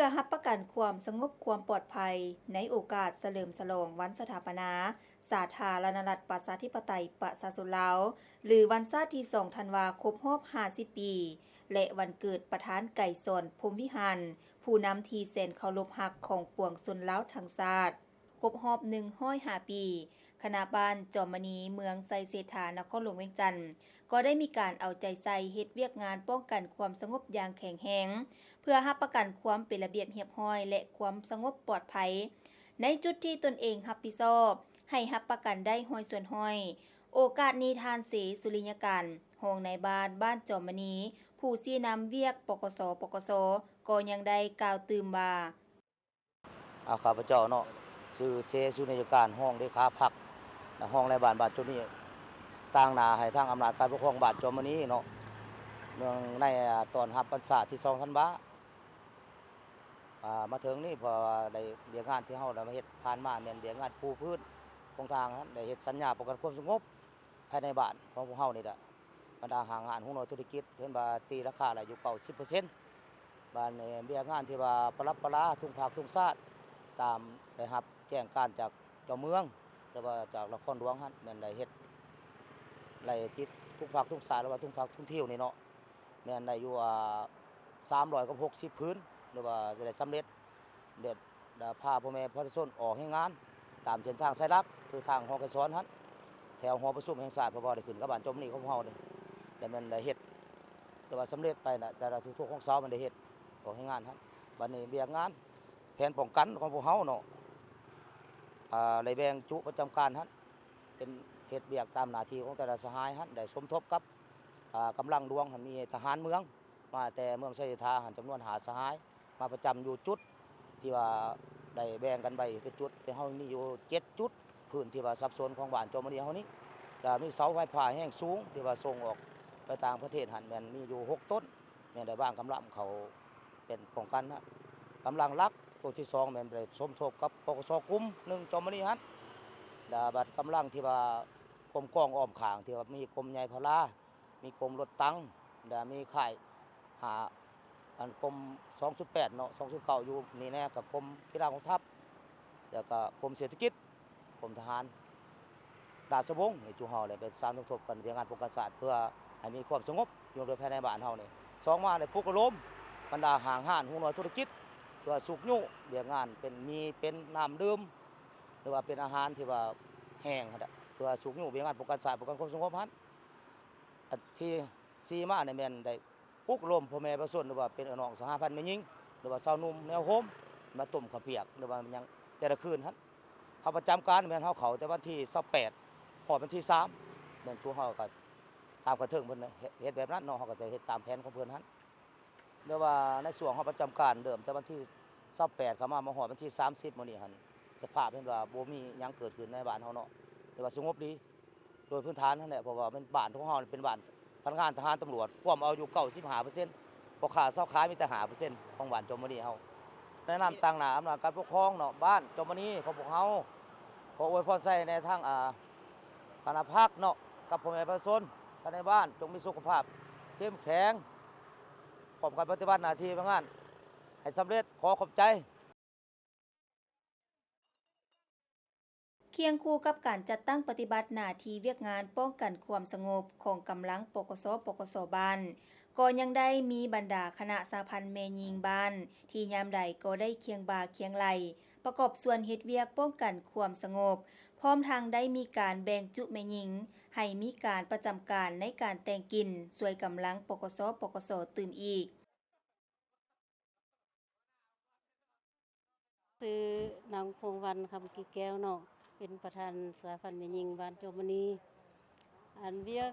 อรับประกันความสงบความปลอดภัยในโอกาสเฉลิมฉลองวันสถาปนาสาธารณรัฐประชาธิปไตยประชาชนลาวหรือวันชาติที่2ธันวาคมรอบ50 ปีและวันเกิดประธานไก่สอนพรหมวิหารผู้นำที่แสนเคารพรักของปวงชนลาวทั้งชาติครบรอบ105 ปีคณะบ้านจอมมณีเมืองไซเศรษฐานครหลวงเวียงจันทน์ก็ได้มีการเอาใจใส่เฮ็ดเวียกงานป้องกันความสงบอย่างแข็งแรงเพื่อรับประกันความเป็นระเบียบเรียบร้อยและความสงบปลอดภัยในจุดที่ตนเองรับผิดชอบให้รับประกันได้ร้อยส่วนร้อยโอกาสนี้ทานเสสุริยการรองนายบ้านจอมมณีผู้ชี้นำเวียกปกสก็ยังได้กล่าวตื่มว่าข้าพเจ้าเนาะชื่อเสสุนิยการห้องเลขาพักห้องในบ้านจุดนี้ต่างหน้าให้ทางอำนาจการปกครองบ้านจอมมณีเนาะเนื่องในตอนรับพรรษาที่2ธันวามาถึงนี่พอได้เรียกงานที่เฮาได้มาเฮ็ดผ่านมาแม่นเรียกงานปูพื้นของทางได้เฮ็ดสัญญาประกันความสงบภายในบ้านของพวกเฮานี่แหละบรรดาหางานของหน่วยธุรกิจเห็นว่าตีราคาอยู่90%บ้านนี้เรียกงานที่ว่าปรับปลาทุ่งผักทุ่งชาติตามได้รับแจ้งการจากเจ้าเมืองหรือว่าจากนครหลวงหั่นแม่นได้เฮ็ดไล่ติดทุ่งผักทุ่งชาติหรือว่าทุ่งผักทุ่งเที่ยวนี่เนาะแม่นได้อยู่360พื้นหรือว่าจะได้สำเร็จเด็ดพาพ่อแม่ประชาชนออกให้งานตามเส้นทางสายหลักคือทางหอไก่สอนหั่นแถวหอประชุมแห่งชาติพอได้ขึ้นกับบ้านจอมนี่ของเฮานี่แต่มันได้เฮ็ดแต่ว่าสำเร็จไปน่ะแต่ละทุกๆของเสามันได้เฮ็ดออกให้งานหั่นบัดนี้เรียกงานแผนป้องกันของพวกเฮาเนาะได้แบ่งจุประจำการหั่นเป็นเฮ็ดเวียกตามหน้าที่ของแต่ละสหายหั่นได้สมทบกับกำลังหลวงหั่นมีทหารเมืองมาแต่เมืองไสยทาหั่นจำนวน5สหายมาประจำอยู่จุดที่ว่าได้แบ่งกันไปเป็นจุดแต่เฮามีอยู่7จุดพื้นที่ว่าสับสนของบ้านจอมมณีเฮานี้แล้วมีเสาไฟฟ้าแห้งสูงที่ว่าส่งออกไปต่างประเทศหั่นแม่นมีอยู่6ต้นแม่นได้บ้างกำลังเขาเป็นป้องกันนะกำลังหลักตัวที่2แม่นได้สมทบกับปกสกลุ่ม1จอมมณีหั่นดาบัดกำลังที่ว่ากรมกองอ้อมข้างที่ว่ามีกรมใหญ่พลามีกรมรถตังมีค่ายหากรม208เนาะ209อยู่นี่แน่กับกรมกีฬากองทัพแล้วก็กรมเศรษฐกิจกรมทหารราชวงศ์ในจุเฮาได้เป็นสร้างสมทบกันเรื่องงานป้องกันศาสตร์เพื่อให้มีความสงบอยู่ในภายในบ้านเฮานี่2มาได้ปลุกระลมบรรดาห้างห้านหูหน่วยธุรกิจเพื่อสุขยุเรื่องงานเป็นน้ำดื่มหรือว่าเป็นอาหารที่ว่าแห้งหั่นน่ะเพื่อสุขยุเรื่องงานป้องกันศาสตร์ป้องกันความสงบหั่นอันที่4มาเนี่ยแม่นได้ปลุกระลมพ่อแม่ประชาชนหรือว่าเป็นน้องสหพันธ์แม่หญิงหรือว่าสาวหนุ่มแนวโฮมมาต้มข้าวเปียกหรือว่าหยังแต่ละคืนหั่นเฮาประจำการแม่นเฮาเข้าแต่วันที่28ฮอดวันที่3แม่นตัวเฮาก็ตามกระเทิงเพิ่นน่ะเฮ็ดแบบนั้นเนาะเฮาก็จะเฮ็ดตามแผนของเพิ่นหั่นเรียกว่าในช่วงเฮาประจำการเดิมแต่วันที่28เข้ามาฮอดวันที่30มื้อนี้หั่นสภาพเห็นว่าบ่มีหยังเกิดขึ้นในบ้านเฮาเนาะเรียกว่าสงบดีโดยพื้นฐานนั่นแหละเพราะว่าเป็นบ้านของเฮาเป็นบ้านพนักงานทหารตำรวจความเอาอยู่95%พอขาเซาขายมีแต่5%ของบ้านจอมมณีเฮาแนะนำต่างหน้าอำนาจการปกครองเนาะบ้านจอมมณีของพวกเฮาขออวยพรใส่ในทางคณะภาคเนาะกับพ่อแม่ประชาชนภายในบ้านจงมีสุขภาพเข้มแข็งพร้อมกันปฏิบัติหน้าที่งานให้สำเร็จขอขอบใจเคียงคู่กับการจัดตั้งปฏิบัติหน้าที่เวียกงานป้องกันความสงบของกำลังปกสบ้านก็ยังได้มีบรรดาคณะสาพันธ์แม่หญิงบ้านที่ยามใดก็ได้เคียงบ่าเคียงไหลประกอบส่วนเฮ็ดเวียกป้องกันความสงบพร้อมทางได้มีการแบ่งจุแม่หญิงให้มีการประจำการในการแต่งกินสวยกำลังปกสตื่มอีกซื้อนางพวงวันคำกีแก้วเนาะเป็นประธานสาพันธ์แม่หญิงบ้านโจมณีอันเวียก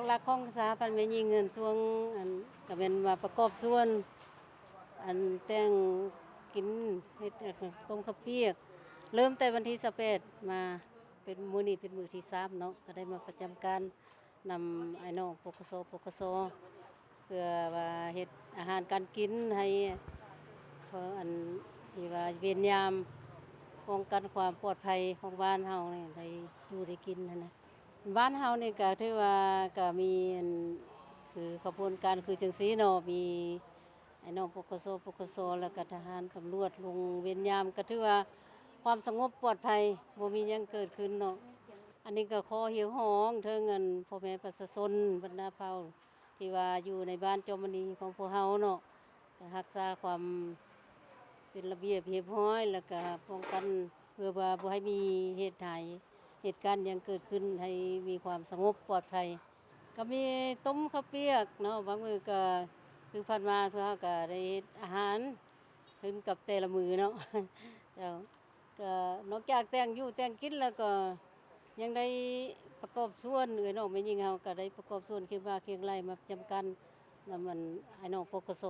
หลักๆของสาพันธ์แม่หญิงเงินช่วงอันก็เป็นว่าประกอบส่วนอันแต่งกินเฮ็ดต้มข้าวเปียกเริ่มแต่วันที่18มาเป็นมื้อนี้เป็นมื้อที่3เนาะก็ได้มาประจำการนำไอ้น้องปกสเพื่อว่าเฮ็ดอาหารการกินให้เพราะอันที่ว่าเวรยามป้องกันความปลอดภัยของบ้านเฮานี่ได้อยู่ได้กินนั่นนะบ้านเฮานี่ก็ถือว่าก็มีอันคือกระบวนการคือจังซี่เนาะมี ไอ้น้องปกสแล้วก็ทหารตำรวจลงเวรยามก็ถือว่าความสงบปลอดภัยบ่มีหยังเกิดขึ้นเนาะอันนี้ก็ขอเหี่ยวห้องเทิงเงินพ่อแม่ประชาชนบรรดาเผ่าที่ว่าอยู่ในบ้านจอมณีของพวกเฮาเนาะก็รักษาความเป็นระเบียบเรียบร้อยแล้วก็ป้องกันเพื่อว่าบ่ให้มีเหตุการณ์หยังเกิดขึ้นให้มีความสงบปลอดภัยก็มีต้มข้าวเปียกเนาะบางมื้อก็คือผ่านมาเพื่อเฮาก็ได้เฮ็ดอาหารขึ้นกับแต่ละมื้อเนาะ เจ้าก็นอกจากแต่งอยู่แต่งกินแล้วก็ยังได้ประกอบส่วนเนาะแม่หญิงเฮาก็ได้ประกอบส่วนเคียงบ่าเคียงไหล่มาประจำกันแล้วมันไอ้น้องปกส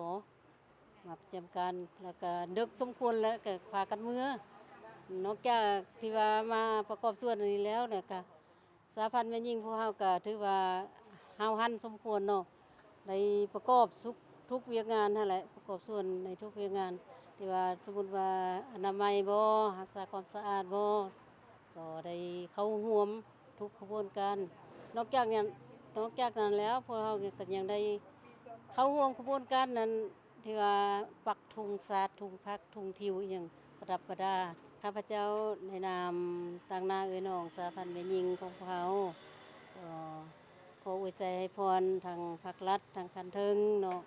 มาประจำการแล้วก็ดึกสมควรแล้วก็พากันเมื่อนอกจากที่ว่ามาประกอบส่วนอันนี้แล้วเนี่ยก็สาพันธ์แม่หญิงพวกเฮาก็ถือว่าเฮาหันสมควรเนาะได้ประกอบทุกเวียกงานนั่นแหละประกอบส่วนในทุกเวียกงานที่ว่าสมมุติว่าอนามัยบ่รักษาความสะอาดบ่ก็ได้เข้าร่วมทุกขบวนการนอกจากนั้นแล้วพวกเราก็ยังได้เข้าร่วมขบวนการนั้นที่ว่าปักธงศาสตร์ธงพักธงทิวอหยังประดับประดาข้าพเจ้าในนามต่างหน้าเอ๋ยน้องสาพันธ์แม่หญิงของพวกเราก็ขออวยใจให้พรทางภาครัฐทางการเทิงเนาะ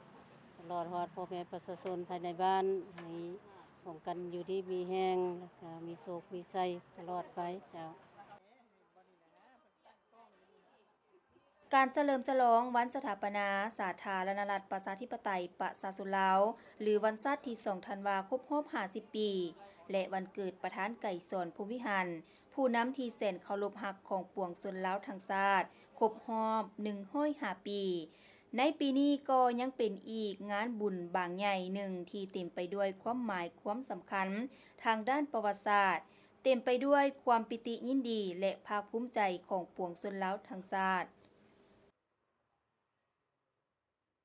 ตลอดฮอดพ่อแม่ประชาชนภายในบ้านให้ป้องกันอยู่ดีมีแห้งแล้วก็มีโศกมีไสตลอดไปเจ้า การเฉลิมฉลองวันสถาปนาสาธารณรัฐประชาธิปไตยประชาชนลาวหรือวันชาติที่2ธันวาคมครบรอบ50 ปี และวันเกิดประธานไก่สอนภูมิหันผู้นำที่แสนเคารพฮักของปวงชนลาวทั้งชาติครบรอบ105 ปี ในปีนี้ก็ยังเป็นอีกงานบุญบางใหญ่หนึ่งที่เต็มไปด้วยความหมายความสำคัญทางด้านประวัติศาสตร์เต็มไปด้วยความปิติยินดีและภาคภูมิใจของปวงชนลาวทั้งชาติ